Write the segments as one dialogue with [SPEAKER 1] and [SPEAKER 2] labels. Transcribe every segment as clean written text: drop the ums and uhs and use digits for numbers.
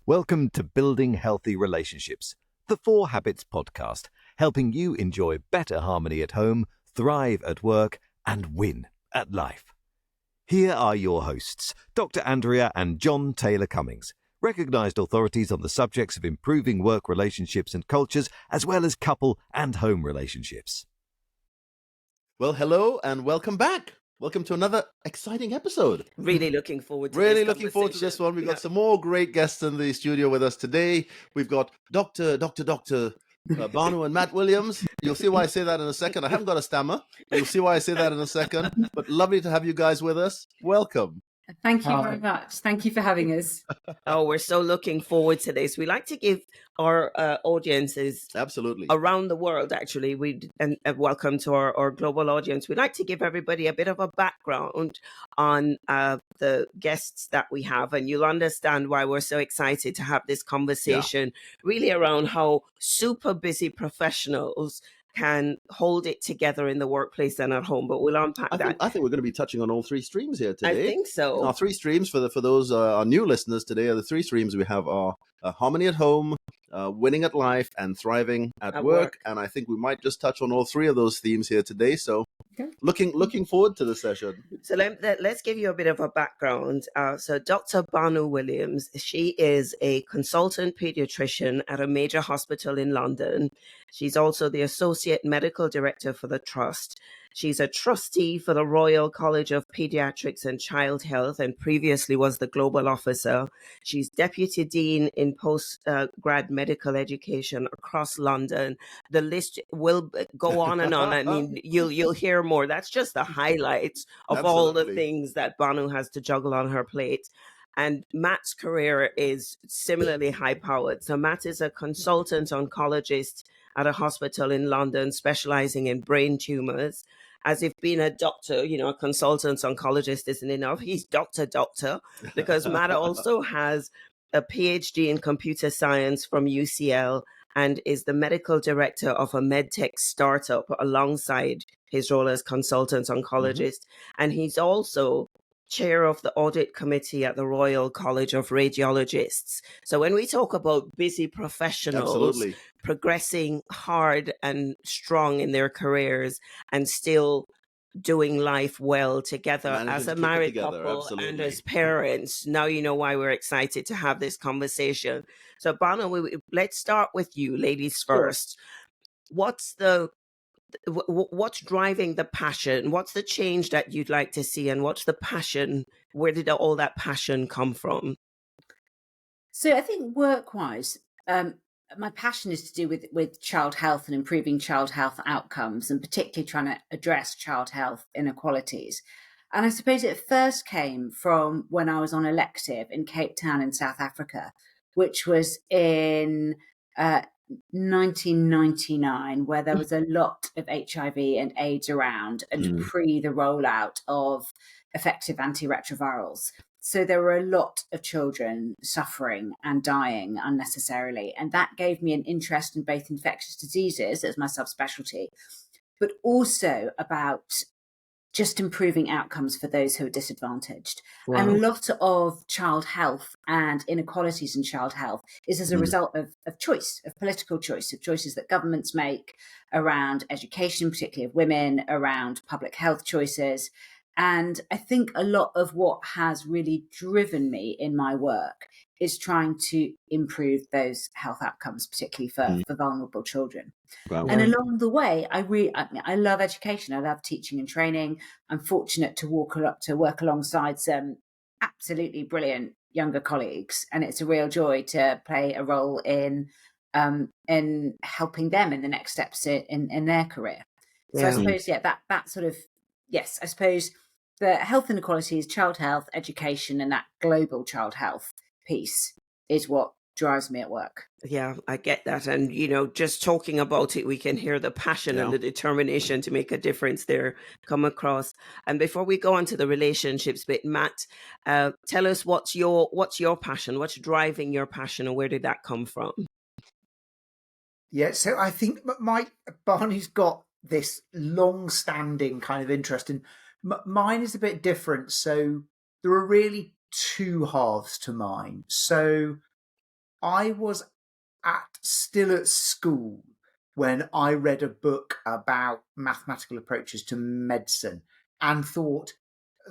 [SPEAKER 1] Welcome to Building Healthy Relationships, the 4 Habits podcast, helping you enjoy better harmony at home, thrive at work, and win at life. Here are your hosts, Dr. Andrea and Jon Taylor-Cummings, recognized authorities on the subjects of improving work relationships and cultures, as well as couple and home relationships.
[SPEAKER 2] Well, hello and welcome back. Welcome to another exciting episode.
[SPEAKER 3] Really looking forward to
[SPEAKER 2] this one. We've got some more great guests in the studio with us today. We've got Dr. Bhanu and Matt Williams. You'll see why I say that in a second. I haven't got a stammer. You'll see why I say that in a second. But lovely to have you guys with us. Welcome.
[SPEAKER 4] Thank you very much. Thank you for having us.
[SPEAKER 3] Oh, we're so looking forward to this. We like to give our audiences
[SPEAKER 2] absolutely
[SPEAKER 3] around the world, actually, and welcome to our global audience. We'd like to give everybody a bit of a background on the guests that we have, and you'll understand why we're so excited to have this conversation really around how super busy professionals can hold it together in the workplace and at home, but we'll unpack that.
[SPEAKER 2] I think we're going to be touching on all 3 streams here today.
[SPEAKER 3] I think so.
[SPEAKER 2] Our 3 streams for those our new listeners today are the 3 streams we have are harmony at home, winning at life, and thriving at work. And I think we might just touch on all 3 of those themes here today. So looking forward to the session.
[SPEAKER 3] So let's give you a bit of a background. So Dr. Bhanu Williams, she is a consultant pediatrician at a major hospital in London. She's also the associate medical director for the trust. She's a trustee for the Royal College of Pediatrics and Child Health and previously was the global officer. She's deputy dean in postgrad medical education across London. The list will go on and on. I mean, you'll hear more. That's just the highlights of all the things that Bhanu has to juggle on her plate. And Matt's career is similarly high-powered. So Matt is a consultant oncologist at a hospital in London specializing in brain tumors. As if being a doctor, a consultant oncologist isn't enough. He's doctor, because Matt also has a PhD in computer science from UCL and is the medical director of a medtech startup alongside his role as consultant oncologist. And he's also chair of the audit committee at the Royal College of Radiologists. So when we talk about busy professionals progressing hard and strong in their careers and still doing life well together as a married couple and as parents, now you know why we're excited to have this conversation. So Bhanu, let's start with you, ladies first. What's driving the passion? What's the change that you'd like to see? And what's the passion? Where did all that passion come from?
[SPEAKER 4] So I think work-wise, my passion is to do with child health and improving child health outcomes, and particularly trying to address child health inequalities. And I suppose it first came from when I was on elective in Cape Town in South Africa, which was in 1999, where there was a lot of HIV and AIDS around and pre the rollout of effective antiretrovirals. So there were a lot of children suffering and dying unnecessarily. And that gave me an interest in both infectious diseases as my subspecialty, but also about just improving outcomes for those who are disadvantaged. Wow. And a lot of child health and inequalities in child health is as a result of choice, of political choice, of choices that governments make around education, particularly of women, around public health choices. And I think a lot of what has really driven me in my work is trying to improve those health outcomes, particularly for vulnerable children. Wow. And along the way, I love education. I love teaching and training. I'm fortunate to work alongside some absolutely brilliant younger colleagues, and it's a real joy to play a role in helping them in the next steps in their career. So I suppose, that sort of, yes, I suppose the health inequalities, child health, education, and that global child health piece is what drives me at work.
[SPEAKER 3] Yeah, I get that. And, just talking about it, we can hear the passion and the determination to make a difference there come across. And before we go on to the relationships bit, Matt, tell us what's your passion? What's driving your passion, and where did that come from?
[SPEAKER 5] Yeah, so I think Barney's got this long-standing kind of interest in. Mine is a bit different. So there are really 2 halves to mine. So I was still at school when I read a book about mathematical approaches to medicine and thought,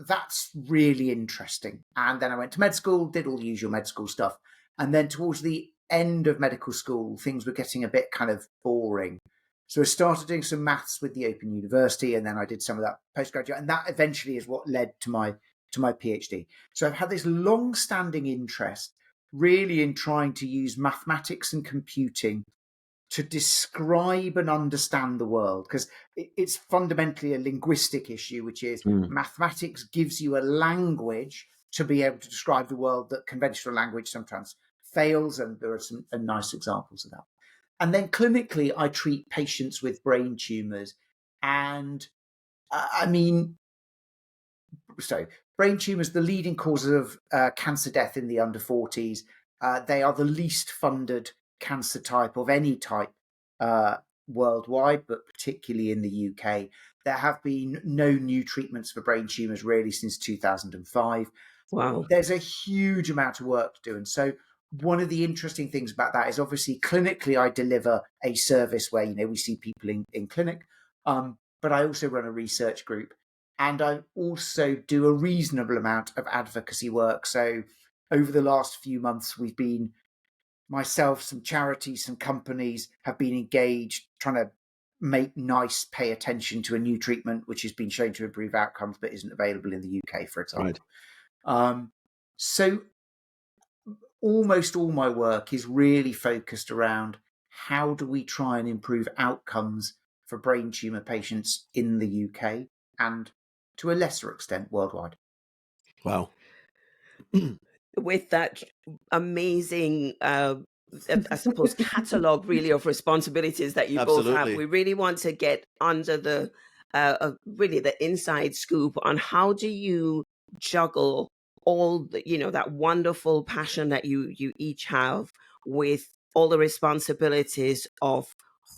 [SPEAKER 5] that's really interesting. And then I went to med school, did all the usual med school stuff. And then towards the end of medical school, things were getting a bit kind of boring. So I started doing some maths with the Open University, and then I did some of that postgraduate. And that eventually is what led to my PhD. So I've had this long-standing interest really in trying to use mathematics and computing to describe and understand the world, because it's fundamentally a linguistic issue, which is mathematics gives you a language to be able to describe the world that conventional language sometimes fails, and there are some nice examples of that. And then clinically, I treat patients with brain tumours, and brain tumours, the leading cause of cancer death in the under 40s. They are the least funded cancer type of any type worldwide, but particularly in the UK. There have been no new treatments for brain tumours really since 2005.
[SPEAKER 3] Wow.
[SPEAKER 5] There's a huge amount of work to do. And so one of the interesting things about that is obviously clinically I deliver a service where, we see people in clinic, but I also run a research group, and I also do a reasonable amount of advocacy work. So over the last few months, we've been, myself, some charities, some companies have been engaged trying to make NICE pay attention to a new treatment which has been shown to improve outcomes but isn't available in the UK, for example. Right. So almost all my work is really focused around how do we try and improve outcomes for brain tumour patients in the UK and to a lesser extent worldwide.
[SPEAKER 2] Wow.
[SPEAKER 3] With that amazing, I suppose, catalogue really of responsibilities that you both have, we really want to get under the really the inside scoop on how do you juggle all the, that wonderful passion that you each have with all the responsibilities of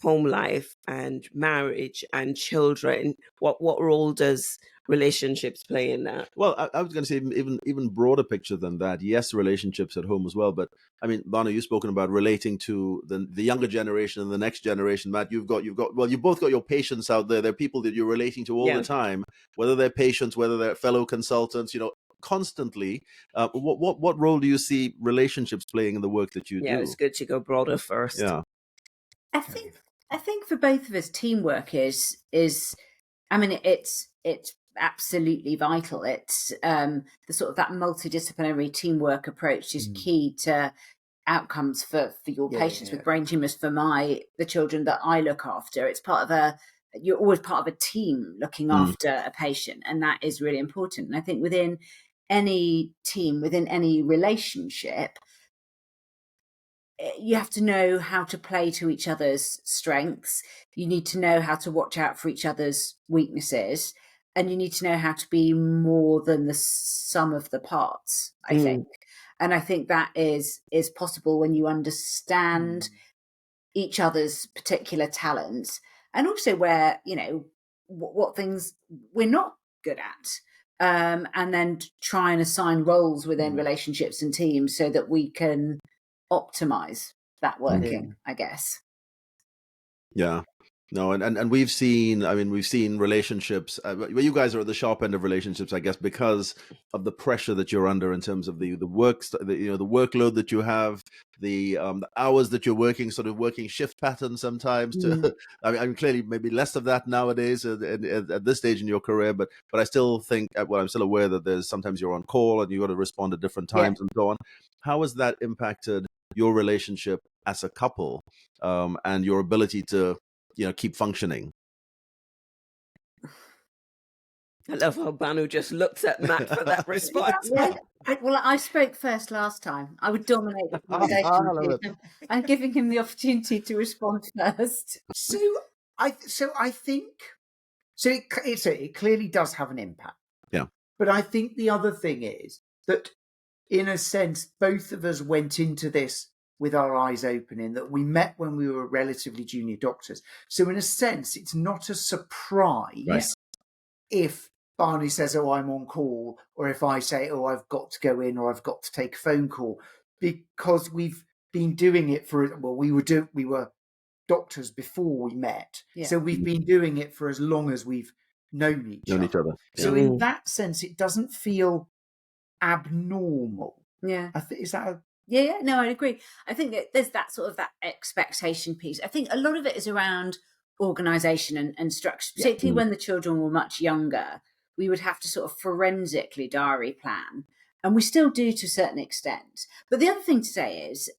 [SPEAKER 3] home life and marriage and children. What role does relationships play in that?
[SPEAKER 2] Well, I was going to say even broader picture than that. Yes, relationships at home as well. But I mean, Bhanu, you've spoken about relating to the younger generation and the next generation. Matt, you've both got your patients out there. They're people that you're relating to all the time, whether they're patients, whether they're fellow consultants, constantly. What role do you see relationships playing in the work that you do?
[SPEAKER 3] Yeah, it's good to go broader first.
[SPEAKER 2] Yeah.
[SPEAKER 4] I think for both of us, teamwork is I mean, it's absolutely vital. It's the sort of that multidisciplinary teamwork approach is key to outcomes for your patients with brain tumours. For the children that I look after, it's you're always part of a team looking after a patient, and that is really important. And I think within any team, within any relationship, you have to know how to play to each other's strengths. You need to know how to watch out for each other's weaknesses, and you need to know how to be more than the sum of the parts, I think. And I think that is possible when you understand each other's particular talents, and also where, what things we're not good at, and then try and assign roles within relationships and teams so that we can optimize that working, I guess.
[SPEAKER 2] Yeah. No, and we've seen relationships where you guys are at the sharp end of relationships, I guess, because of the pressure that you're under in terms of the workload that you have, the hours that you're working, sort of working shift patterns sometimes. I mean, clearly maybe less of that nowadays at this stage in your career, but I still think, I'm still aware that there's sometimes you're on call and you got to respond at different times and so on. How has that impacted your relationship as a couple, and your ability to keep functioning?
[SPEAKER 4] I love how Bhanu just looked at Matt for that response. I spoke first last time. I would dominate the conversation. I'm giving him the opportunity to respond first.
[SPEAKER 5] So I think it clearly does have an impact.
[SPEAKER 2] Yeah.
[SPEAKER 5] But I think the other thing is that, in a sense, both of us went into this with our eyes open, in that we met when we were relatively junior doctors. So in a sense, it's not a surprise if Barney says, "Oh, I'm on call," or if I say, "Oh, I've got to go in," or "I've got to take a phone call," because we've been doing it for, well, we were doctors before we met.
[SPEAKER 4] Yeah.
[SPEAKER 5] So we've been doing it for as long as we've known each other. So in that sense, it doesn't feel abnormal.
[SPEAKER 4] Yeah.
[SPEAKER 5] Is that a...
[SPEAKER 4] Yeah, no, I agree. I think that there's that sort of that expectation piece. I think a lot of it is around organisation and structure, particularly when the children were much younger. We would have to sort of forensically diary plan, and we still do to a certain extent. But the other thing to say is,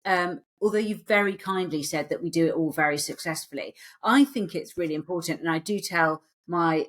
[SPEAKER 4] although you've very kindly said that we do it all very successfully, I think it's really important, and I do tell my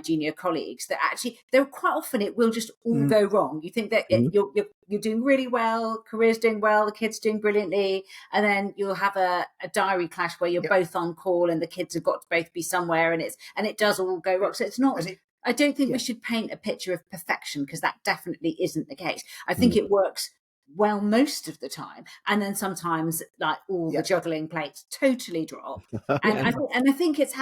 [SPEAKER 4] junior colleagues that actually there quite often it will just all go wrong. You think that you're doing really well, career's doing well, the kids doing brilliantly, and then you'll have a diary clash where you're both on call and the kids have got to both be somewhere, and it does all go wrong. So it's not. I don't think we should paint a picture of perfection, because that definitely isn't the case. I think it works well most of the time, and then sometimes like all the juggling plates totally drop, and I think it's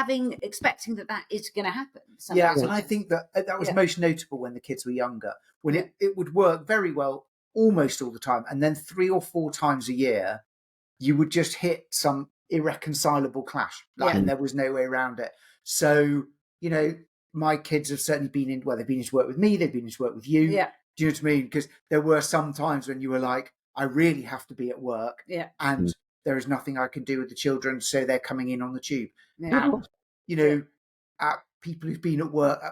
[SPEAKER 4] expecting that is going to happen sometimes.
[SPEAKER 5] And I think that was most notable when the kids were younger, when it would work very well almost all the time, and then 3 or 4 times a year you would just hit some irreconcilable clash, and there was no way around it. So my kids have certainly been they've been into work with me, they've been into work with you. Yeah. Do you know what I mean? Because there were some times when you were like, I really have to be at work, and there is nothing I can do with the children, so they're coming in on the tube. Yeah. And, people who've been at work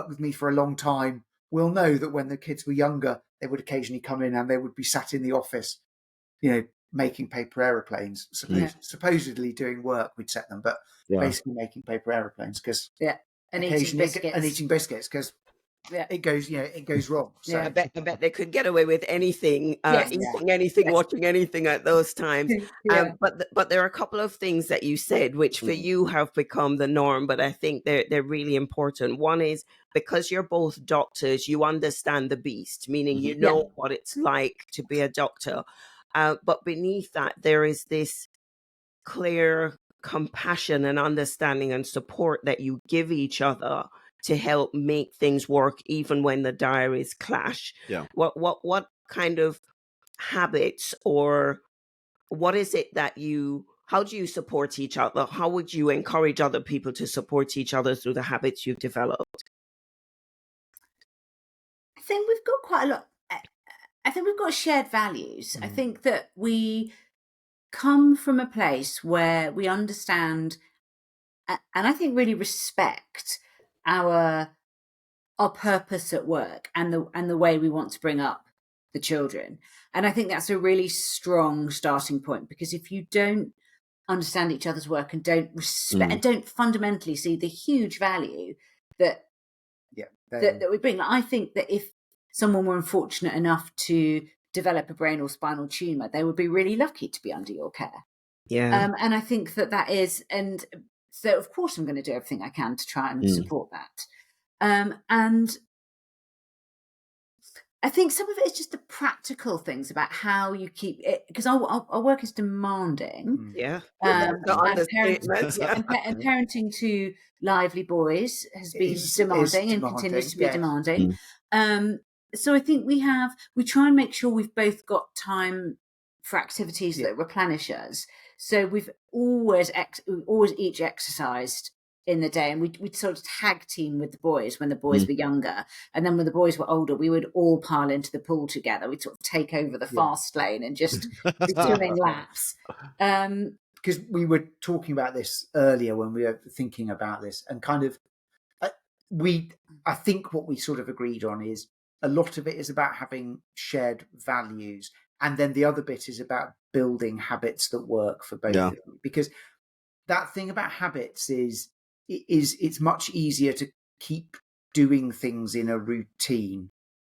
[SPEAKER 5] with me for a long time will know that when the kids were younger, they would occasionally come in and they would be sat in the office, making paper aeroplanes, supposedly doing work, we'd set them, but basically making paper aeroplanes, because
[SPEAKER 4] and eating
[SPEAKER 5] biscuits, because it goes wrong. So
[SPEAKER 3] I bet they could get away with anything, eating anything, watching anything at those times. But there are a couple of things that you said which for you have become the norm, but I think they're really important. One is, because you're both doctors, you understand the beast, meaning you know what it's like to be a doctor. But beneath that, there is this clear compassion and understanding and support that you give each other to help make things work even when the diaries clash. What kind of habits, or what is it that how do you support each other? How would you encourage other people to support each other through the habits you've developed?
[SPEAKER 4] I think we've got quite a lot. I think we've got shared values. I think that we come from a place where we understand and I think really respect our purpose at work and the way we want to bring up the children. And I think that's a really strong starting point, because if you don't understand each other's work and don't respect and don't fundamentally see the huge value that we bring, like, I think that if someone were unfortunate enough to develop a brain or spinal tumor, they would be really lucky to be under your care. And I think that is, and so of course I'm going to do everything I can to try and support that. And I think some of it is just the practical things about how you keep it, because our work is demanding. And parenting to lively boys has been demanding and continues to be demanding. So I think we try and make sure we've both got time for activities that replenish us. So we've always each exercised in the day, and we'd sort of tag team with the boys when the boys were younger, and then when the boys were older, we would all pile into the pool together. We'd sort of take over the fast lane and just be doing laps.
[SPEAKER 5] Because we were talking about this earlier when we were thinking about this, and kind of I think what we sort of agreed on is a lot of it is about having shared values, and then the other bit is about building habits that work for both of you. Because that thing about habits is it's much easier to keep doing things in a routine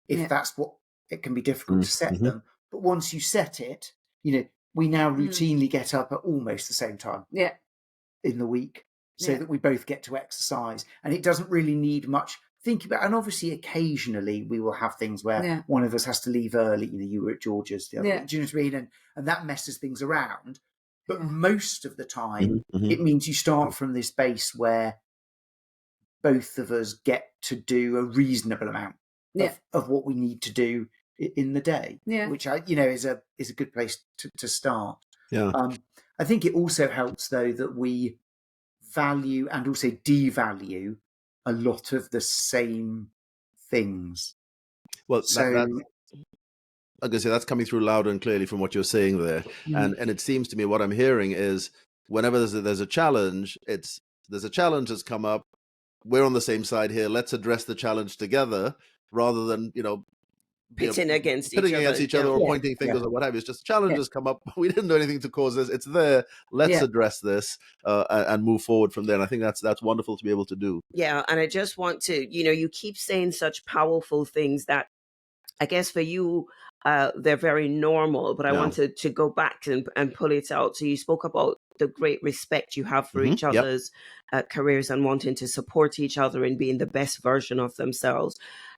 [SPEAKER 5] if that's what it can be difficult to set them. But once you set it, we now routinely get up at almost the same time in the week, so that we both get to exercise, and it doesn't really need much thinking about. And obviously occasionally we will have things where one of us has to leave early. You were at George's the other do you know what I mean? And that messes things around. But most of the time, it means you start from this base where both of us get to do a reasonable amount of what we need to do in the day, which is a good place to start.
[SPEAKER 2] Yeah.
[SPEAKER 5] I think it also helps though that we value and also devalue a lot of the same things.
[SPEAKER 2] Well,
[SPEAKER 5] so
[SPEAKER 2] I'm gonna say that's coming through loud and clearly from what you're saying there, and it seems to me what I'm hearing is whenever there's a challenge, there's a challenge that's come up. We're on the same side here. Let's address the challenge together, rather than
[SPEAKER 3] pitting against
[SPEAKER 2] each other or pointing fingers or what have you. It's just challenges come up. We didn't do anything to cause this. It's there. Let's address this and move forward from there. And I think that's wonderful to be able to do.
[SPEAKER 3] Yeah, and I just want to, you keep saying such powerful things that I guess for you, they're very normal, but I wanted to go back and pull it out. So you spoke about the great respect you have for each other's careers and wanting to support each other in being the best version of themselves.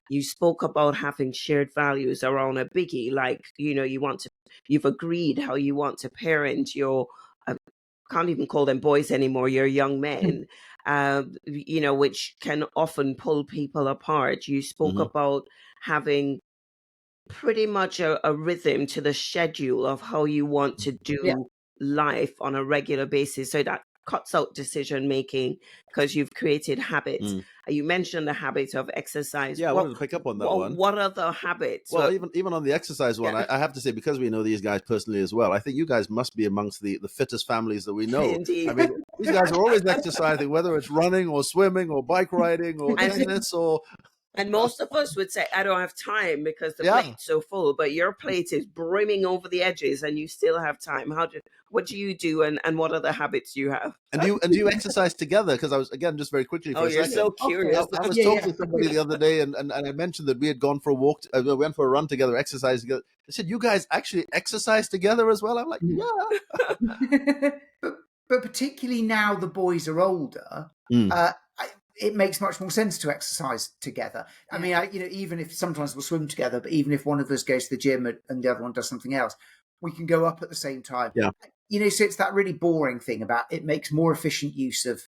[SPEAKER 3] You spoke about having shared values around a biggie, like, you've agreed how you want to parent your, can't even call them boys anymore, your young men, which can often pull people apart. You spoke about having pretty much a rhythm to the schedule of how you want to do life on a regular basis. So that cuts out decision making because you've created habits. You mentioned the habit of exercise.
[SPEAKER 2] Yeah, I wanted to pick up on that one.
[SPEAKER 3] What other habits?
[SPEAKER 2] Well, even on the exercise one, I have to say, because we know these guys personally as well, I think you guys must be amongst the fittest families that we know.
[SPEAKER 3] Indeed.
[SPEAKER 2] I mean, these guys are always exercising, whether it's running or swimming or bike riding or tennis or...
[SPEAKER 3] And most of us would say, I don't have time because the plate's so full, but your plate is brimming over the edges and you still have time. What do you do and what other habits do you have?
[SPEAKER 2] And do you exercise together? Because I was, again, just very quickly for a second.
[SPEAKER 3] So curious.
[SPEAKER 2] I was talking to somebody the other day and I mentioned that we had gone for a walk, we went for a run together, exercise together. They said, you guys actually exercise together as well? I'm like, yeah.
[SPEAKER 5] But particularly now the boys are older, it makes much more sense to exercise together. I mean, even if sometimes we'll swim together, but even if one of us goes to the gym and the other one does something else, we can go up at the same time.
[SPEAKER 2] Yeah.
[SPEAKER 5] So it's that really boring thing about it makes more efficient use of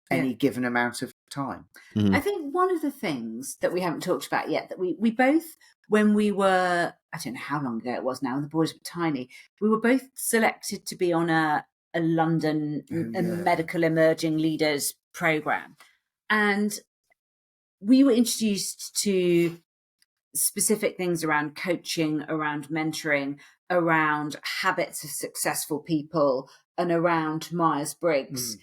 [SPEAKER 5] any given amount of time.
[SPEAKER 4] I think one of the things that we haven't talked about yet, that we both, when we were, I don't know how long ago it was now, the boys were tiny, we were both selected to be on a London medical emerging leaders program. And we were introduced to specific things around coaching, around mentoring, around habits of successful people, and around Myers-Briggs,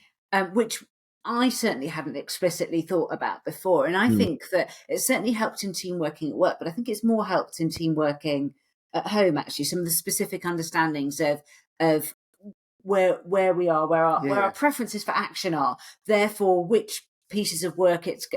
[SPEAKER 4] which I certainly hadn't explicitly thought about before. And I think that it certainly helped in team working at work, but I think it's more helped in team working at home, actually. Some of the specific understandings of where we are, where our preferences for action are, therefore which pieces of work it's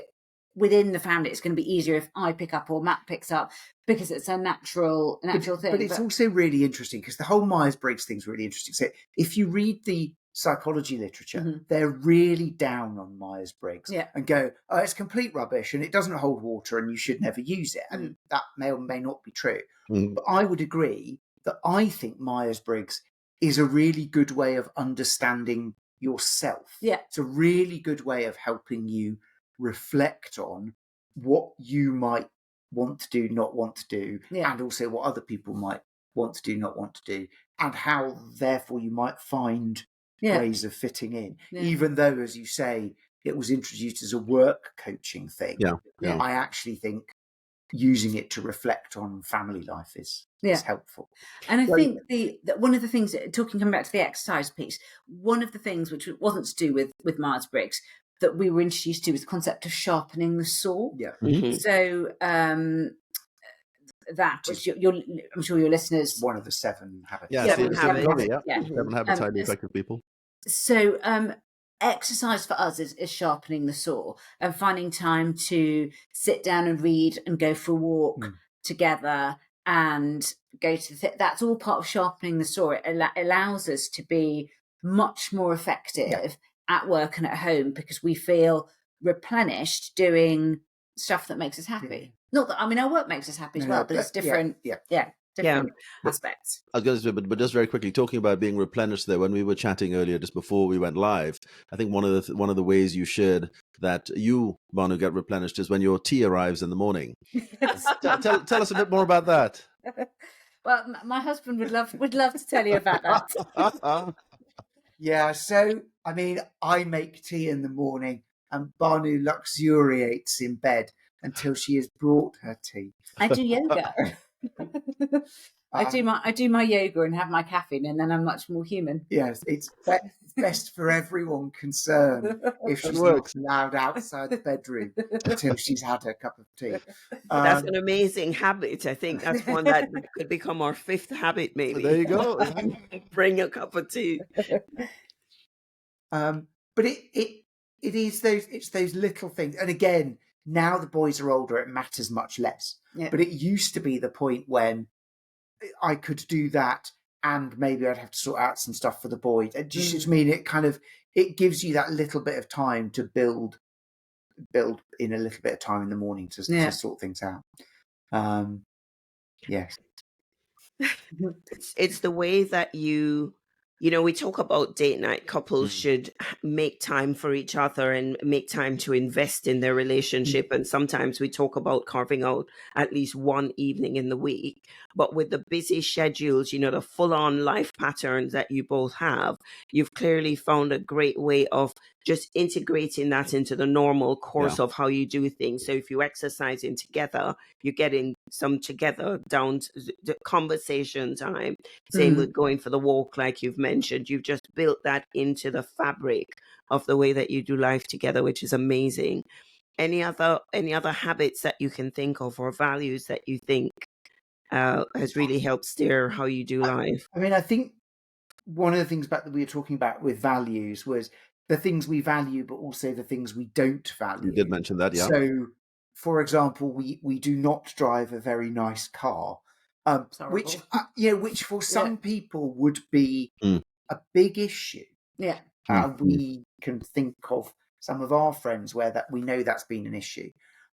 [SPEAKER 4] within the family it's going to be easier if I pick up or Matt picks up, because it's a natural thing.
[SPEAKER 5] But it's also really interesting because the whole Myers-Briggs thing is really interesting. So if you read the psychology literature, they're really down on Myers-Briggs and go, oh, it's complete rubbish and it doesn't hold water and you should never use it. And that may or may not be true. But I would agree that I think Myers-Briggs is a really good way of understanding yourself. It's a really good way of helping you reflect on what you might want to do, not want to do, and also what other people might want to do, not want to do, and how therefore you might find ways of fitting in, even though, as you say, it was introduced as a work coaching thing. I actually think using it to reflect on family life is helpful.
[SPEAKER 4] And I think one of the things, coming back to the exercise piece, one of the things which wasn't to do with Myers-Briggs that we were introduced to was the concept of sharpening the saw. So that, which I'm sure your listeners,
[SPEAKER 5] one of the 7 habits.
[SPEAKER 2] Seven habits highly effective people.
[SPEAKER 4] So exercise for us is sharpening the saw and finding time to sit down and read and go for a walk together and go to that's all part of sharpening the saw. It allows us to be much more effective at work and at home because we feel replenished doing stuff that makes us happy. Not that, I mean, our work makes us happy as well, but it's different. Different aspects.
[SPEAKER 2] I was going to say, but just very quickly, talking about being replenished there, when we were chatting earlier, just before we went live, I think one of the ways you shared that you, Bhanu, get replenished is when your tea arrives in the morning.
[SPEAKER 4] Yes.
[SPEAKER 2] Tell us a bit more about that.
[SPEAKER 4] Well, my husband would love to tell you about that.
[SPEAKER 5] Yeah, so I mean, I make tea in the morning, and Bhanu luxuriates in bed until she has brought her tea.
[SPEAKER 4] I do yoga. I do my yoga and have my caffeine, and then I'm much more human.
[SPEAKER 5] Yes, it's best for everyone concerned if she's not allowed outside the bedroom until she's had her cup of tea.
[SPEAKER 3] That's an amazing habit. I think that's one that could become our fifth habit, maybe.
[SPEAKER 2] There you go.
[SPEAKER 3] Bring a cup of tea.
[SPEAKER 5] But it is those little things. And again, now the boys are older, it matters much less.
[SPEAKER 4] Yeah.
[SPEAKER 5] But it used to be the point when I could do that, and maybe I'd have to sort out some stuff for the boys. It just mean it gives you that little bit of time to build in a little bit of time in the morning to sort things out. Yes.
[SPEAKER 3] It's the way that we talk about date night. Couples should make time for each other and make time to invest in their relationship. And sometimes we talk about carving out at least one evening in the week. But with the busy schedules, the full-on life patterns that you both have, you've clearly found a great way of just integrating that into the normal course of how you do things. So if you exercise in together, you're getting some together down to the conversation time. Same with going for the walk, like you've mentioned. You've just built that into the fabric of the way that you do life together, which is amazing. Any other habits that you can think of, or values that you think has really helped steer how you do life?
[SPEAKER 5] I mean, I think one of the things that we were talking about with values was the things we value, but also the things we don't value.
[SPEAKER 2] You did mention that, yeah.
[SPEAKER 5] So, for example, we do not drive a very nice car, which for some people would be a big issue.
[SPEAKER 4] Yeah.
[SPEAKER 5] We can think of some of our friends where that we know that's been an issue.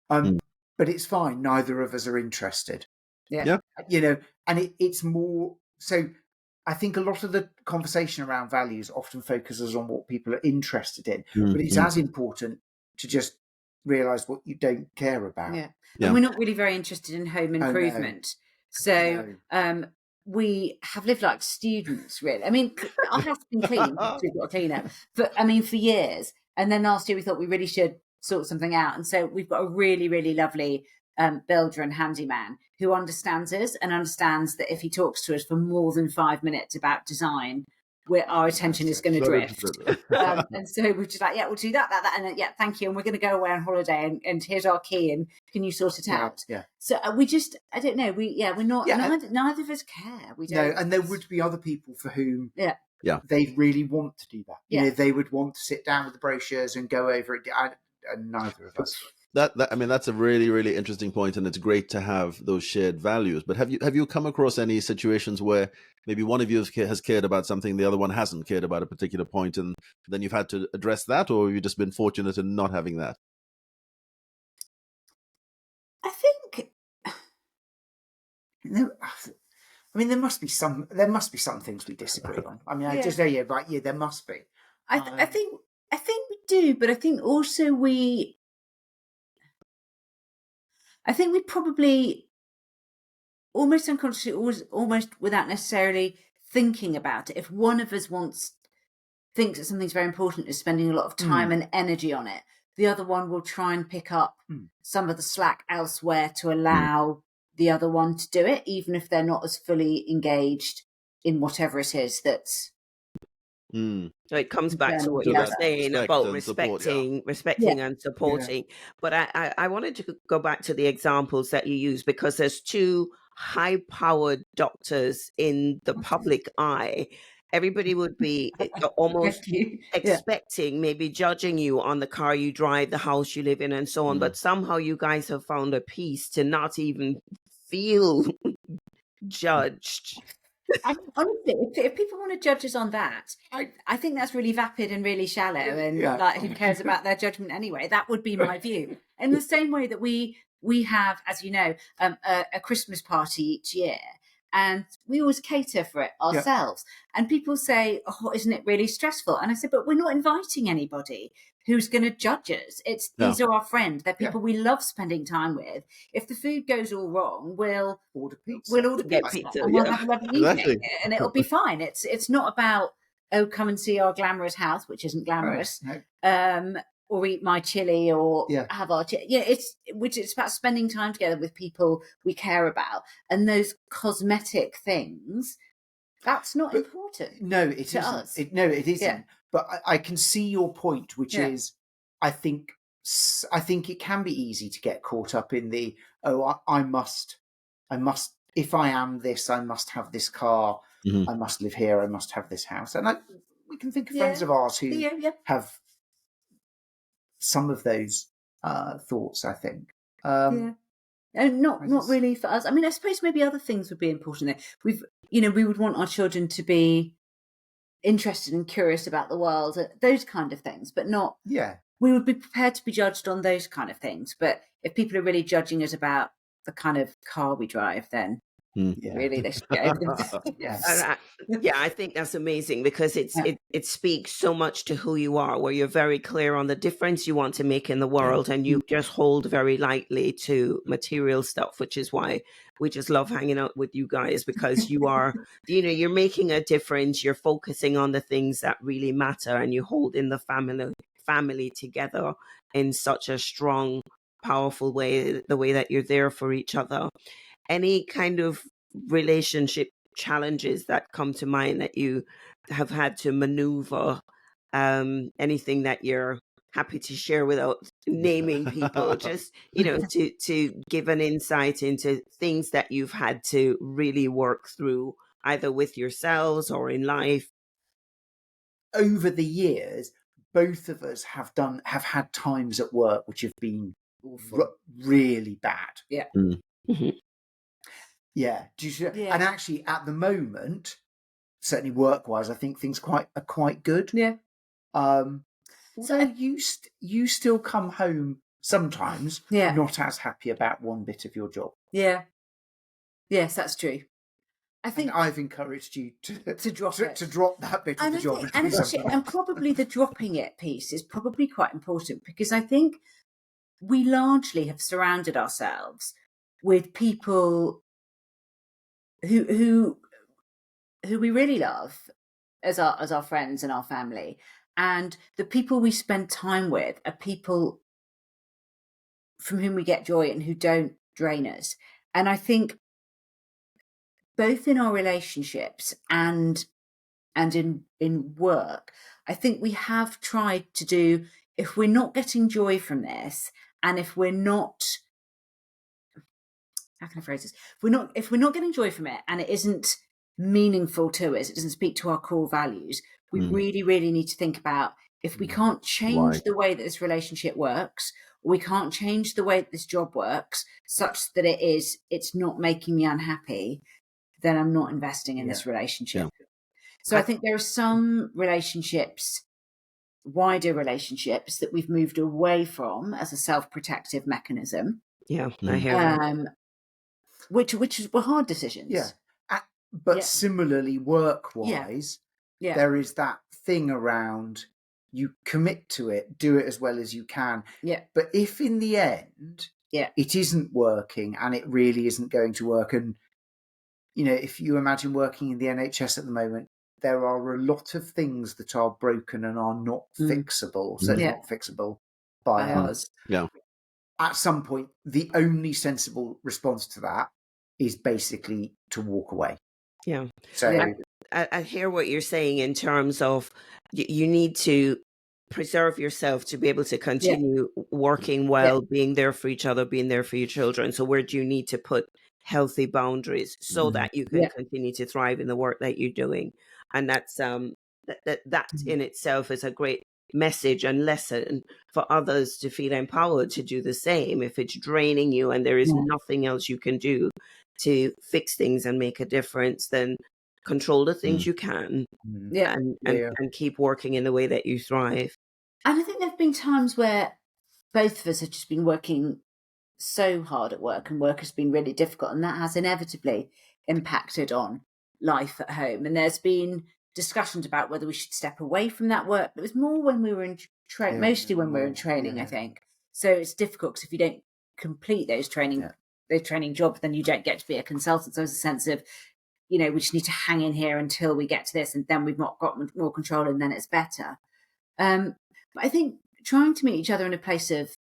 [SPEAKER 5] But it's fine. Neither of us are interested.
[SPEAKER 4] Yeah.
[SPEAKER 5] And it's more so. I think a lot of the conversation around values often focuses on what people are interested in, but it's as important to just realise what you don't care about.
[SPEAKER 4] Yeah. And we're not really very interested in home improvement. We have lived like students, really. I mean, our house has been clean. We've got a cleaner. But I mean, for years. And then last year we thought we really should sort something out. And so we've got a really, really lovely builder and handyman who understands us and understands that if he talks to us for more than 5 minutes about design, our attention is going to drift. And so we're just like, we'll do that, and thank you. And we're going to go away on holiday, and here's our key, and can you sort it out? Yeah. So we just, I don't know. We're not. Neither of us care. We don't.
[SPEAKER 5] No, and there would be other people for whom, they really want to do that.
[SPEAKER 4] Yeah.
[SPEAKER 5] You know, they would want to sit down with the brochures and go over it. And neither of us.
[SPEAKER 2] That's a really, really interesting point, and it's great to have those shared values. But have you come across any situations where maybe one of you has cared about something, the other one hasn't cared about a particular point, and then you've had to address that, or you've just been fortunate in not having that?
[SPEAKER 4] I think.
[SPEAKER 5] There must be some things we disagree on. I mean, I just know, there must be.
[SPEAKER 4] I think we do, but I think also we probably almost unconsciously, almost without necessarily thinking about it, if one of us thinks that something's very important, is spending a lot of time and energy on it, the other one will try and pick up some of the slack elsewhere to allow the other one to do it, even if they're not as fully engaged in whatever it is that's.
[SPEAKER 3] So it comes back to what you were saying about respecting and supporting. But I wanted to go back to the examples that you use, because there's two high-powered doctors in the public eye. Everybody would be almost expecting, maybe judging you on the car you drive, the house you live in, and so on. But somehow you guys have found a peace to not even feel judged.
[SPEAKER 4] Honestly, if people want to judge us on that, I think that's really vapid and really shallow, and like, who cares about their judgment anyway? That would be my view. In the same way that we have, as you know, a Christmas party each year, and we always cater for it ourselves. And people say, "Oh, isn't it really stressful?" And I said, "But we're not inviting anybody who's going to judge us. These are our friends. They're people we love spending time with. If the food goes all wrong, we'll order pizza. And we'll have a lovely evening, and it'll be fine. It's not about, oh, come and see our glamorous house, which isn't glamorous, or eat my chili, or have our chili. It's about spending time together with people we care about, and those cosmetic things. That's not important.
[SPEAKER 5] No, it isn't.
[SPEAKER 4] Us.
[SPEAKER 5] It isn't. Yeah. But I can see your point, which is, I think it can be easy to get caught up in the, I must, if I am this, I must have this car, I must live here, I must have this house. And we can think of friends of ours who have some of those thoughts, I think.
[SPEAKER 4] And not really for us. I mean, I suppose maybe other things would be important there. We would want our children to be interested and curious about the world, those kind of things, but not. Yeah. We would be prepared to be judged on those kind of things. But if people are really judging us about the kind of car we drive, then really they should get over
[SPEAKER 3] I think that's amazing, because it speaks so much to who you are, where you're very clear on the difference you want to make in the world, and you just hold very lightly to material stuff, which is why we just love hanging out with you guys, because you are, you're making a difference, you're focusing on the things that really matter, and you hold in the family together in such a strong, powerful way, the way that you're there for each other. Any kind of relationship challenges that come to mind that you have had to maneuver? Anything that you're happy to share without naming people? Just, to give an insight into things that you've had to really work through, either with yourselves or in life.
[SPEAKER 5] Over the years, both of us have had times at work which have been really bad.
[SPEAKER 4] Yeah.
[SPEAKER 3] Mm-hmm.
[SPEAKER 5] Yeah. And actually, at the moment, certainly work-wise, I think things are quite good.
[SPEAKER 4] Yeah.
[SPEAKER 5] So you still come home sometimes not as happy about one bit of your job.
[SPEAKER 4] Yeah. Yes, that's true. I think
[SPEAKER 5] I've encouraged you to drop it, to drop that bit of the job.
[SPEAKER 4] And probably the dropping it piece is probably quite important, because I think we largely have surrounded ourselves with people who we really love as our friends and our family, and the people we spend time with are people from whom we get joy and who don't drain us. And I think both in our relationships and in work, I think we have tried to do, if we're not getting joy from this, and if we're not, how can I phrase this? If we're not getting joy from it, and it isn't meaningful to us, it doesn't speak to our core values, we really, really need to think about, if we can't change the way that this relationship works, or we can't change the way that this job works, such that it's not making me unhappy, then I'm not investing in this relationship. Yeah. So I think there are some relationships, wider relationships, that we've moved away from as a self-protective mechanism.
[SPEAKER 3] Yeah, I hear that.
[SPEAKER 4] Which were hard decisions.
[SPEAKER 5] Yeah. But similarly, work-wise, there is that thing around, you commit to it, do it as well as you can.
[SPEAKER 4] Yeah.
[SPEAKER 5] But if in the end it isn't working, and it really isn't going to work, and if you imagine working in the NHS at the moment, there are a lot of things that are broken and are not fixable, certainly not fixable by us.
[SPEAKER 2] Yeah.
[SPEAKER 5] At some point, the only sensible response to that is basically to walk away.
[SPEAKER 3] Yeah.
[SPEAKER 5] So
[SPEAKER 3] I hear what you're saying in terms of you need to preserve yourself to be able to continue working well, being there for each other, being there for your children. So where do you need to put healthy boundaries so that you can continue to thrive in the work that you're doing? And that's that in itself is a great message and lesson for others to feel empowered to do the same. If it's draining you and there is nothing else you can do to fix things and make a difference, then control the things you can and keep working in the way that you thrive.
[SPEAKER 4] And I think there have been times where both of us have just been working so hard at work, and work has been really difficult, and that has inevitably impacted on life at home. And there's been discussions about whether we should step away from that work. It was more when we were in mostly when we were in training, I think. So it's difficult because if you don't complete those training jobs, then you don't get to be a consultant. So there's a sense of, we just need to hang in here until we get to this, and then we've not got more control, and then it's better. But I think trying to meet each other in a place of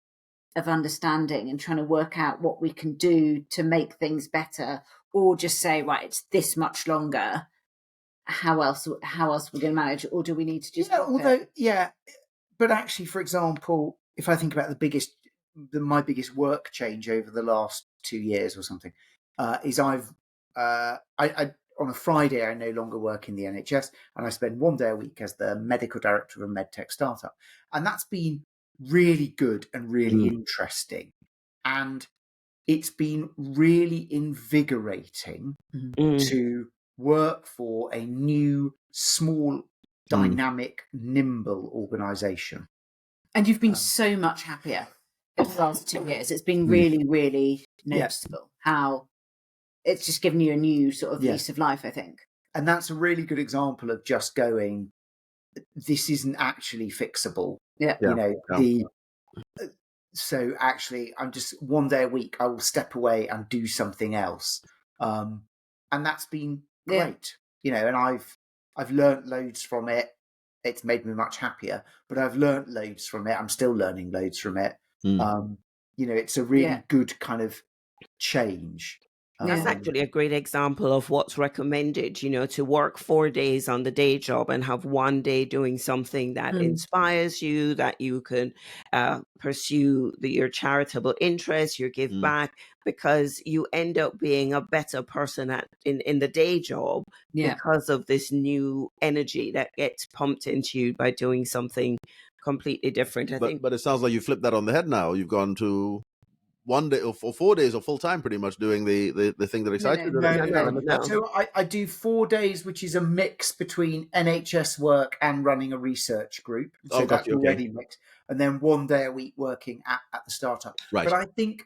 [SPEAKER 4] understanding and trying to work out what we can do to make things better, or just say, right, it's this much longer. How else are we going to manage, or do we need to just
[SPEAKER 5] but actually, for example, if I think about my biggest work change over the last 2 years or something, is I on a Friday I no longer work in the NHS, and I spend 1 day a week as the medical director of a medtech startup, and that's been really good and really interesting, and it's been really invigorating to work for a new, small, dynamic, nimble organisation.
[SPEAKER 4] And you've been so much happier in the last 2 years. It's been really, really noticeable how it's just given you a new sort of lease of life, I think.
[SPEAKER 5] And that's a really good example of just going, this isn't actually fixable. So actually, I'm just 1 day a week, I will step away and do something else. And that's been great, and I've learnt loads from it. It's made me much happier, but I've learnt loads from it. I'm still learning loads from it. It's a really good kind of change.
[SPEAKER 3] That's actually a great example of what's recommended, to work 4 days on the day job and have 1 day doing something that inspires you, that you can pursue your charitable interests, your give back, because you end up being a better person in the day job because of this new energy that gets pumped into you by doing something completely different.
[SPEAKER 2] But it sounds like you flipped that on the head now. You've gone to 1 day or 4 days or full time, pretty much doing the thing that excites you.
[SPEAKER 5] No. So I do 4 days, which is a mix between NHS work and running a research group. So that's already mixed. And then 1 day a week working at the startup.
[SPEAKER 2] Right.
[SPEAKER 5] But I think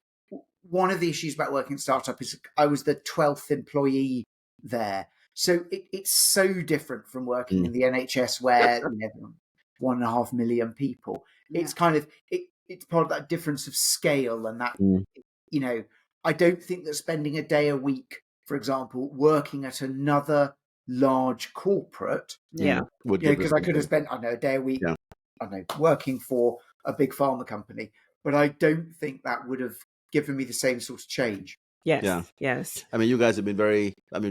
[SPEAKER 5] one of the issues about working at startup is I was the 12th employee there. So it's so different from working in the NHS where 1.5 million people. It's kind of it's part of that difference of scale, and that I don't think that spending a day a week, for example, working at another large corporate, because I could have spent a day a week, working for a big pharma company, but I don't think that would have given me the same sort of change.
[SPEAKER 3] Yes.
[SPEAKER 2] I mean, you guys have been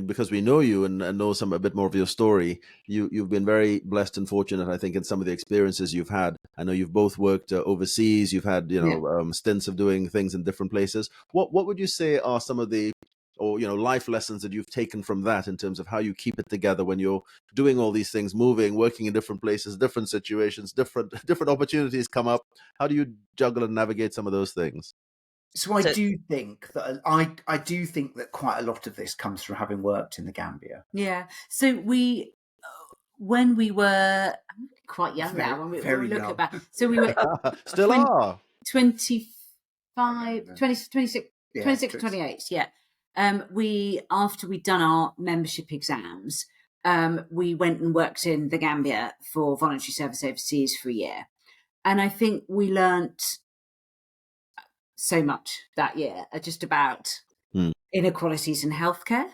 [SPEAKER 2] because we know you and know a bit more of your story, you've been very blessed and fortunate, I think, in some of the experiences you've had. I know you've both worked overseas. You've had, stints of doing things in different places. What would you say are some of the, life lessons that you've taken from that in terms of how you keep it together when you're doing all these things, moving, working in different places, different situations, different opportunities come up? How do you juggle and navigate some of those things?
[SPEAKER 5] So I do think that quite a lot of this comes from having worked in the Gambia.
[SPEAKER 4] Yeah. So when we were quite young now, when we look at that, so we were
[SPEAKER 2] still are
[SPEAKER 4] 25, 26, 28. Yeah. After we'd done our membership exams, we went and worked in the Gambia for voluntary service overseas for a year, and I think we learnt so much that year, just about inequalities in healthcare.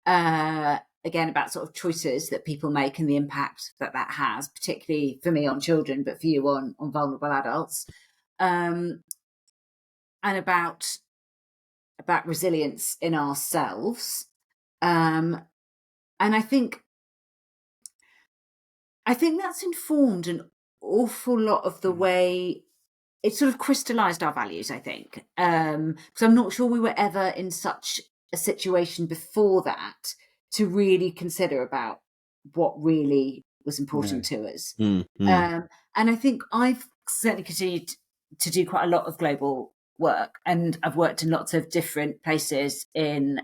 [SPEAKER 4] Again, about sort of choices that people make and the impact that has, particularly for me on children, but for you on vulnerable adults, and about resilience in ourselves. And I think that's informed an awful lot of the way it sort of crystallized our values, I think. Because I'm not sure we were ever in such a situation before that to really consider about what really was important to us. And I think I've certainly continued to do quite a lot of global work, and I've worked in lots of different places in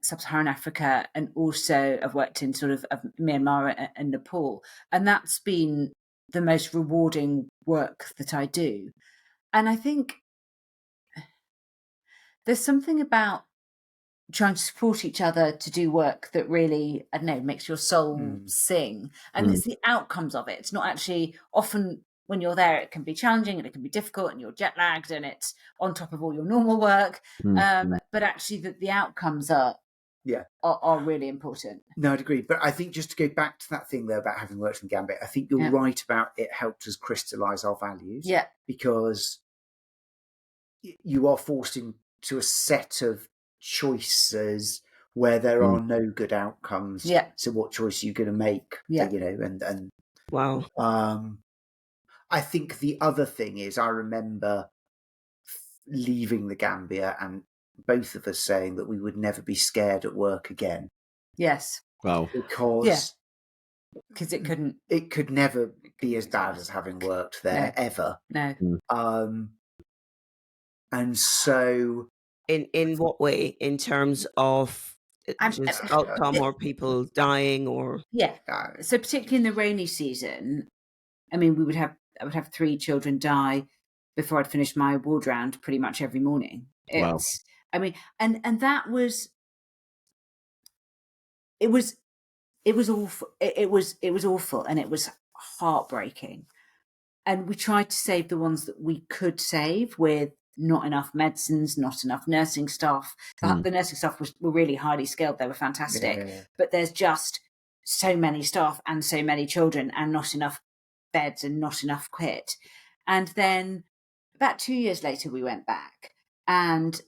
[SPEAKER 4] sub-Saharan Africa, and also I've worked in sort of Myanmar and Nepal, and that's been the most rewarding work that I do. And I think there's something about trying to support each other to do work that really, I don't know, makes your soul sing. And it's the outcomes of it. It's not actually, often when you're there, it can be challenging and it can be difficult and you're jet lagged and it's on top of all your normal work. But actually the outcomes are really important.
[SPEAKER 5] No, I'd agree. But I think just to go back to that thing there about having worked in Gambit, I think you're right about it helped us crystallize our values.
[SPEAKER 4] Yeah.
[SPEAKER 5] Because you are forced into a set of choices where there are no good outcomes.
[SPEAKER 4] Yeah.
[SPEAKER 5] So what choice are you going to make?
[SPEAKER 4] Yeah.
[SPEAKER 5] You know, and
[SPEAKER 3] Wow.
[SPEAKER 5] I think the other thing is I remember leaving the Gambia and both of us saying that we would never be scared at work again.
[SPEAKER 4] Yes.
[SPEAKER 2] Wow.
[SPEAKER 5] Because
[SPEAKER 4] it couldn't.
[SPEAKER 5] It could never be as bad as having worked there ever.
[SPEAKER 4] No.
[SPEAKER 5] And so,
[SPEAKER 3] in what way? In terms of just outcome or people dying or
[SPEAKER 4] so particularly in the rainy season, I mean, I would have 3 children die before I'd finished my ward round pretty much every morning.
[SPEAKER 2] Wow.
[SPEAKER 4] I mean, and that was it was awful. It was awful and it was heartbreaking. And we tried to save the ones that we could save with not enough medicines, not enough nursing staff. The nursing staff were really highly skilled. They were fantastic. But there's just so many staff and so many children and not enough beds and not enough kit. And then about 2 years later, we went back and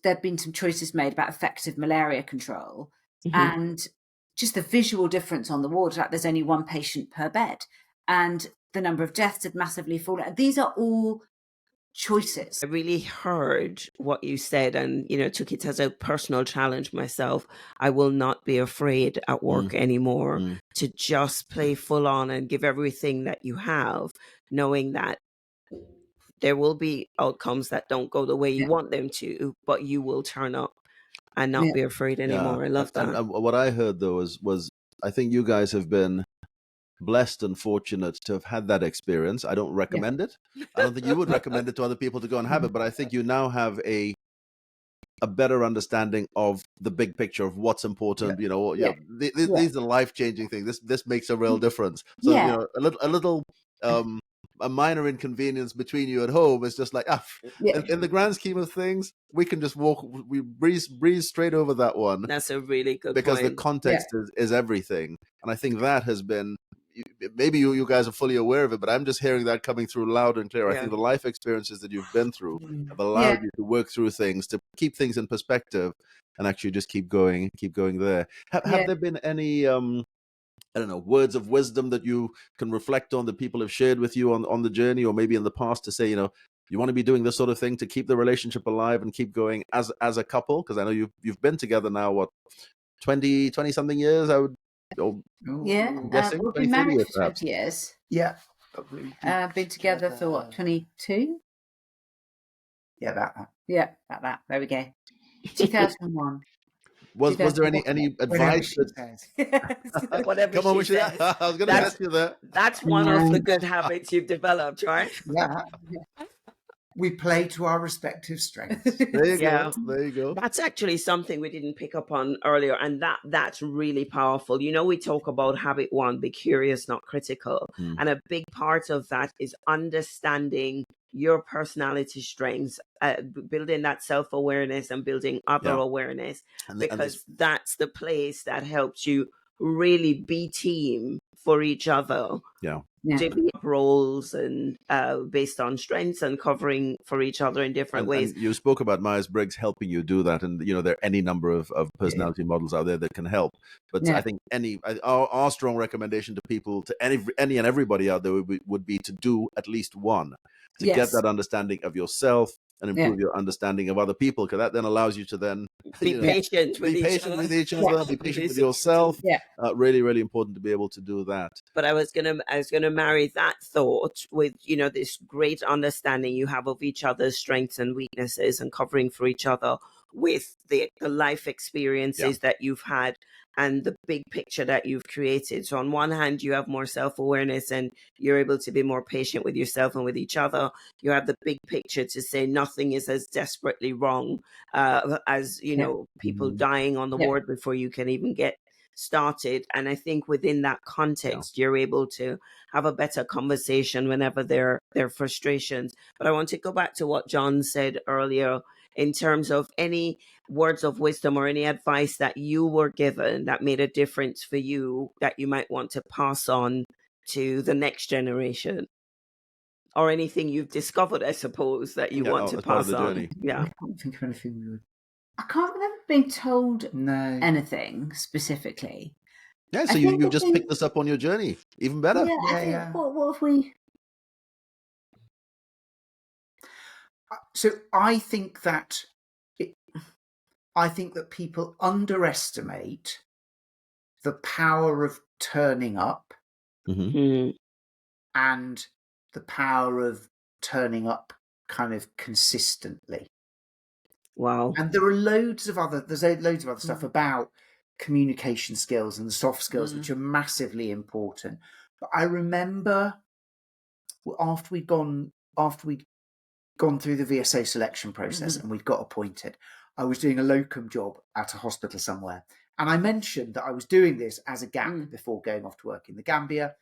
[SPEAKER 4] there'd been some choices made about effective malaria control and just the visual difference on the ward. Like there's only 1 patient per bed and the number of deaths had massively fallen. These are all choices.
[SPEAKER 3] I really heard what you said and, took it as a personal challenge myself. I will not be afraid at work anymore to just play full on and give everything that you have, knowing that there will be outcomes that don't go the way you want them to, but you will turn up and not be afraid anymore. I love that.
[SPEAKER 2] And what I heard though was I think you guys have been blessed and fortunate to have had that experience. I don't recommend it. I don't think you would recommend it to other people to go and have it, but I think you now have a better understanding of the big picture of what's important. These are life-changing things. This makes a real difference. So a little a minor inconvenience between you at home is just like in the grand scheme of things, we can just we breeze straight over that one.
[SPEAKER 3] That's a really good
[SPEAKER 2] because
[SPEAKER 3] point.
[SPEAKER 2] The context is everything, and I think that has been. Maybe you guys are fully aware of it, but I'm just hearing that coming through loud and clear. I think the life experiences that you've been through have allowed you to work through things, to keep things in perspective, and actually just keep going there. Have there been any words of wisdom that you can reflect on that people have shared with you on the journey, or maybe in the past, to say, you want to be doing this sort of thing to keep the relationship alive and keep going as a couple? Because I know you've been together now, what, 20 something years? I would.
[SPEAKER 4] We've been married for 20 years.
[SPEAKER 5] Yeah.
[SPEAKER 4] Been together for what, 22?
[SPEAKER 5] Yeah, about that.
[SPEAKER 4] Yeah, about that. There we go. 2001.
[SPEAKER 2] Was there any advice?
[SPEAKER 3] Whatever.
[SPEAKER 2] Come on, I was going to ask you that.
[SPEAKER 3] That's one of the good habits you've developed, right?
[SPEAKER 5] Yeah. We play to our respective strengths.
[SPEAKER 2] There you go. There you go.
[SPEAKER 3] That's actually something we didn't pick up on earlier, and that's really powerful. We talk about habit 1, be curious, not critical. And a big part of that is understanding your personality strengths, building that self-awareness and building other awareness, because that's the place that helps you really be team for each other. Divvy up roles and based on strengths and covering for each other in different ways.
[SPEAKER 2] And you spoke about Myers-Briggs helping you do that, and there are any number of personality models out there that can help. But I think our strong recommendation to people, to any and everybody out there, would be to do at least one, to get that understanding of yourself and improve your understanding of other people, because that then allows you to then
[SPEAKER 3] be patient with each other,
[SPEAKER 2] be patient with yourself. Really, really important to be able to do that.
[SPEAKER 3] But I was gonna marry that thought with this great understanding you have of each other's strengths and weaknesses and covering for each other with the life experiences that you've had. and the big picture that you've created. So on one hand, you have more self-awareness and you're able to be more patient with yourself and with each other. You have the big picture to say nothing is as desperately wrong as, you know, people dying on the ward before you can even get started. And I think within that context, you're able to have a better conversation whenever there are frustrations. But I want to go back to what John said earlier in terms of any words of wisdom or any advice that you were given that made a difference for you that you might want to pass on to the next generation, or anything you've discovered, I suppose, that you want to
[SPEAKER 2] as part of
[SPEAKER 3] pass
[SPEAKER 2] the
[SPEAKER 3] on.
[SPEAKER 2] journey.
[SPEAKER 3] Yeah.
[SPEAKER 5] I can't think of anything we would.
[SPEAKER 4] I can't remember being told
[SPEAKER 5] No.
[SPEAKER 4] anything specifically.
[SPEAKER 2] Yeah, so
[SPEAKER 4] I
[SPEAKER 2] you
[SPEAKER 4] think the
[SPEAKER 2] just
[SPEAKER 4] thing-
[SPEAKER 2] picked this up on your journey. Even better.
[SPEAKER 4] Yeah, I think, what have we...
[SPEAKER 5] So I think that people underestimate the power of turning up
[SPEAKER 3] Mm.
[SPEAKER 5] and the power of turning up kind of consistently.
[SPEAKER 3] Wow.
[SPEAKER 5] And there are loads of other stuff about communication skills and the soft skills, which are massively important. But I remember after we'd gone through the VSO selection process and we'd got appointed, I was doing a locum job at a hospital somewhere. And I mentioned that I was doing this as a gap before going off to work in the Gambia.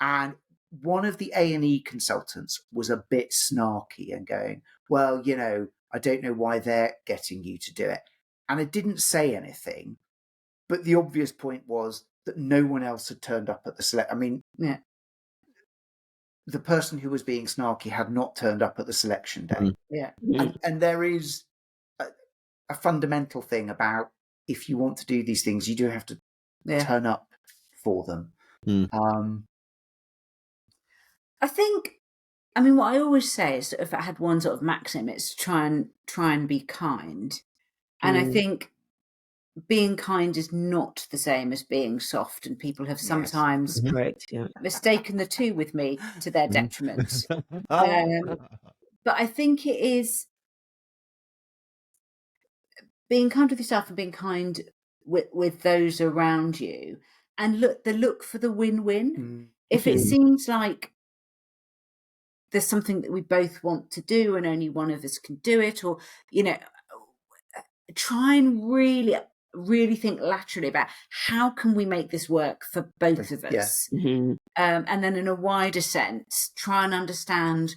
[SPEAKER 5] And one of the A&E consultants was a bit snarky and going, well, you know, I don't know why they're getting you to do it. And I didn't say anything. But the obvious point was that no one else had turned up at the select. I mean, the person who was being snarky had not turned up at the selection day. And there is a fundamental thing about, if you want to do these things, you do have to turn up for them.
[SPEAKER 4] I think, I mean, what I always say is that if I had one sort of maxim, it's try and be kind. And I think being kind is not the same as being soft, and people have sometimes mistaken the two with me to their detriment. But I think it is being kind with yourself and being kind with those around you, and look for the win-win. If it seems like there's something that we both want to do and only one of us can do it, or, you know, try and really think laterally about how can we make this work for both of us. And then in a wider sense, try and understand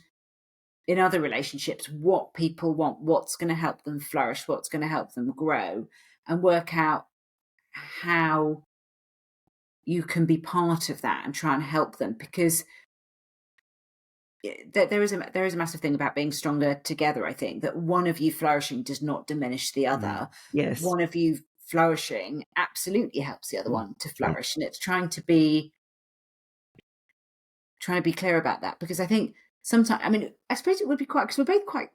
[SPEAKER 4] in other relationships what people want, what's going to help them flourish, what's going to help them grow, and work out how you can be part of that and try and help them. Because there is a massive thing about being stronger together. I think that one of you flourishing does not diminish the other.
[SPEAKER 3] Yes.
[SPEAKER 4] One of you flourishing absolutely helps the other one to flourish. And it's trying to be clear about that, because I think sometimes, I mean, I suppose it would be quite, because we're both quite,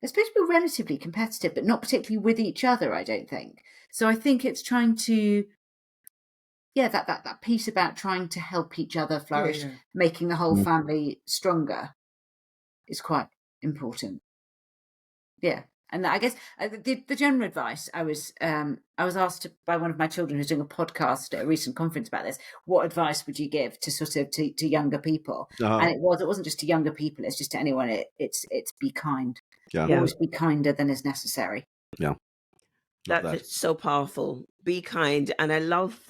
[SPEAKER 4] I suppose we're relatively competitive, but not particularly with each other, I don't think. So I think it's trying to, that piece about trying to help each other flourish, making the whole family stronger is quite important. Yeah. And I guess the general advice, I was asked by one of my children who's doing a podcast at a recent conference about this, what advice would you give to sort of to younger people? And it wasn't just to younger people, it's just to anyone. It's be kind. Always be kinder than is necessary.
[SPEAKER 3] That's so powerful. Be kind. And I love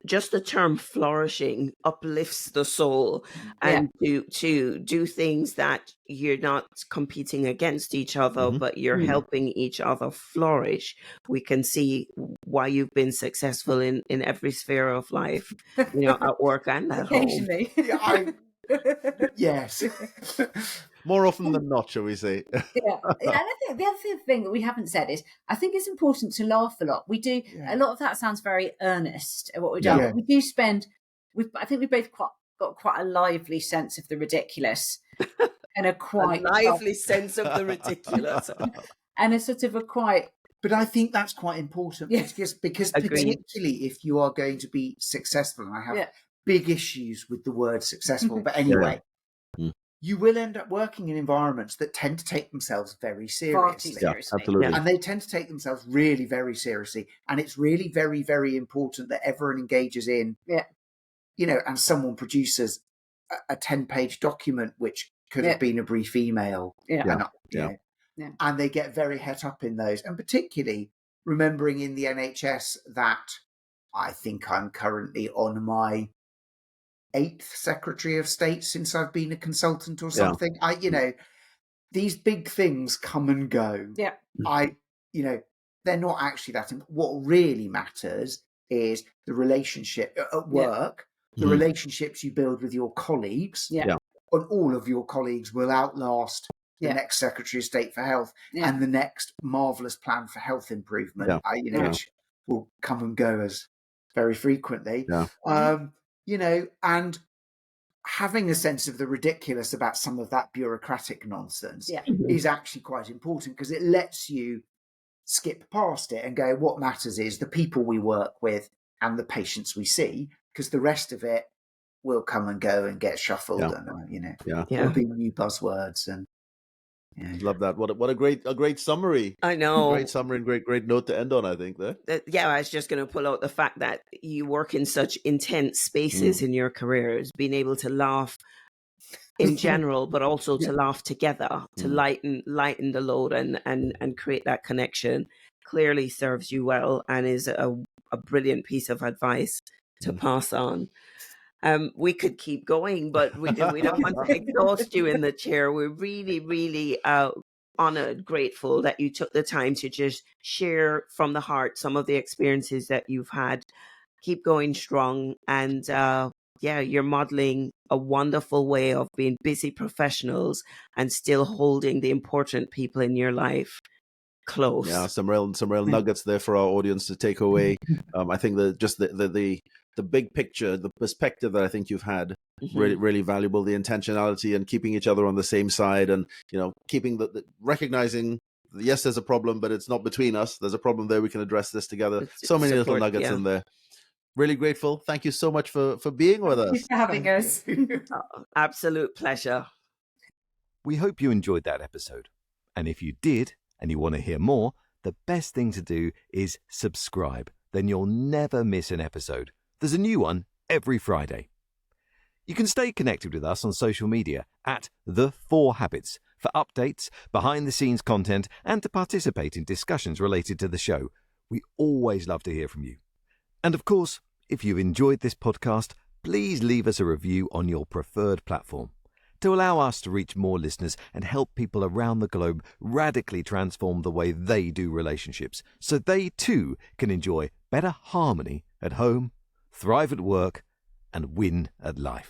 [SPEAKER 3] just the term flourishing uplifts the soul, and to do things that you're not competing against each other, but you're helping each other flourish. We can see why you've been successful in every sphere of life, you know, at work and at
[SPEAKER 4] Occasionally.
[SPEAKER 3] home.
[SPEAKER 5] Yes.
[SPEAKER 2] More often than not, shall we say.
[SPEAKER 4] And I think the other thing that we haven't said is, I think it's important to laugh a lot. We do, a lot of that sounds very earnest at what we've done. But we do I think we've both got quite a lively sense of the ridiculous, and a
[SPEAKER 3] lively sense of the ridiculous.
[SPEAKER 4] And a sort of a quite...
[SPEAKER 5] But I think that's quite important, because particularly if you are going to be successful, and I have big issues with the word successful, but anyway, you will end up working in environments that tend to take themselves very
[SPEAKER 4] Far too
[SPEAKER 5] seriously.
[SPEAKER 4] seriously.
[SPEAKER 2] Absolutely.
[SPEAKER 5] And they tend to take themselves really very seriously. And it's really very, very important that everyone engages in, and someone produces a 10-page document, which could have been a brief email. And they get very het up in those. And particularly remembering in the NHS that I think I'm currently on my 8th Secretary of State since I've been a consultant or something. These big things come and go.
[SPEAKER 4] Yeah.
[SPEAKER 5] They're not actually that. What really matters is the relationship at work, the relationships you build with your colleagues.
[SPEAKER 4] Yeah.
[SPEAKER 5] And all of your colleagues will outlast the next Secretary of State for Health and the next marvellous plan for health improvement, which will come and go as very frequently. And having a sense of the ridiculous about some of that bureaucratic nonsense is actually quite important, because it lets you skip past it and go, what matters is the people we work with and the patients we see, because the rest of it will come and go and get shuffled and there'll be new buzzwords and
[SPEAKER 2] love that. What a great summary.
[SPEAKER 3] I know.
[SPEAKER 2] Great summary and great note to end on, I think, there.
[SPEAKER 3] I was just going to pull out the fact that you work in such intense spaces in your careers, being able to laugh in general, but also to laugh together, to lighten the load and create that connection, clearly serves you well and is a brilliant piece of advice to pass on. We could keep going, but we don't want to exhaust you in the chair. We're really, really honored, grateful that you took the time to just share from the heart some of the experiences that you've had. Keep going strong. And you're modeling a wonderful way of being busy professionals and still holding the important people in your life close.
[SPEAKER 2] Yeah, some real nuggets there for our audience to take away. I think that just the big picture, the perspective that I think you've had, really, really valuable. The intentionality and keeping each other on the same side, and keeping recognizing, yes, there's a problem, but it's not between us. There's a problem there. We can address this together. So many little nuggets in there. Really grateful. Thank you so much for being with us.
[SPEAKER 4] Thank you for having us.
[SPEAKER 3] Absolute pleasure.
[SPEAKER 1] We hope you enjoyed that episode. And if you did, and you want to hear more, the best thing to do is subscribe. Then you'll never miss an episode. There's a new one every Friday. You can stay connected with us on social media at The 4 Habits for updates, behind-the-scenes content, and to participate in discussions related to the show. We always love to hear from you. And of course, if you've enjoyed this podcast, please leave us a review on your preferred platform to allow us to reach more listeners and help people around the globe radically transform the way they do relationships, so they too can enjoy better harmony at home, thrive at work, and win at life.